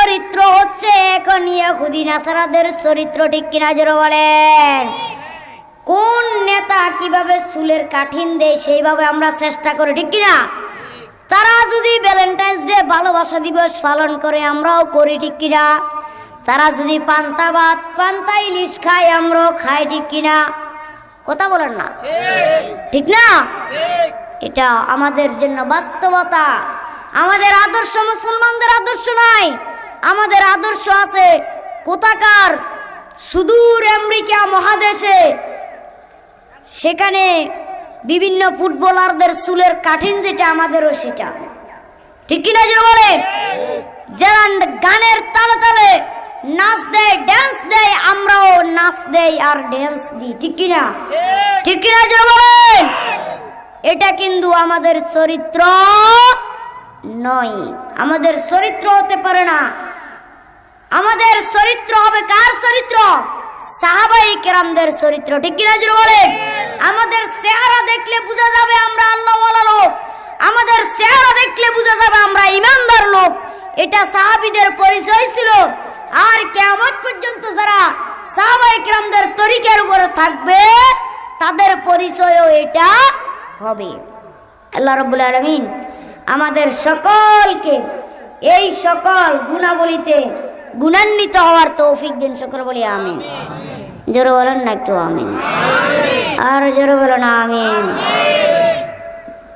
চরিত্র হচ্ছে এখন ইহুদি নাসারাদের চরিত্র, ঠিক কিনা জোরে বলেন? কোন নেতা কিভাবে চুলের কাঠিন দেয় সেইভাবে আমরা চেষ্টা করি, ঠিক কিনা? তারা যদি ভ্যালেন্টাইন্স ডে ভালোবাসা দিবস পালন করে আমরাও করি, ঠিক কিনা? তারা যদি পান্তা ভাত পান্তা ইলিশ খায় আমরাও খাই, ঠিক কিনা? কথা বলেন না, ঠিক না? এটা আমাদের জন্য বাস্তবতা। আমাদের আদর্শ মুসলমানদের আদর্শ নাই, আমাদের আদর্শ আছে কোথাকার সুদূর আমেরিকা মহাদেশে, সেখানে বিভিন্ন ফুটবলারদের চুলের কাঠিন যেটা আমাদেরও সেটা, ঠিক কিনা জোরে বলেন? যারা গানের তালে তালে নাচ দেয় ড্যান্স দেয় আমরাও নাচ দেই আর ড্যান্স দিই, ঠিক কিনা? ঠিক কিনা জোরে বলেন? এটা কিন্তু আমাদের চরিত্র নয়, আমাদের চরিত্র হতে পারে না। আমাদের চরিত্র হবে কার চরিত্র? সাহাবায়ে কেরামদের চরিত্র, ঠিক কিনা জোরে বলেন? আমাদের চেহারা দেখলে বোঝা যাবে আমরা আল্লাহওয়ালা লোক, আমাদের চেহারা দেখলে বোঝা যাবে আমরা ইমানদার লোক। এটা সাহাবীদের পরিচয় ছিল। আর কিয়ামত পর্যন্ত যারা সাহাবায়ে কেরামদের তরিকার উপরে থাকবে তাদের পরিচয়ও এটা হবে। আল্লাহ রাব্বুল আলামিন আমাদের সকলকে এই সকল গুণাবলীতে গুণান্বিত হওয়ার তৌফিক দিন। সকলে বলি আমিন। জোরে বলেন না একটু আমিন, আর জোরে বলেন আমিন।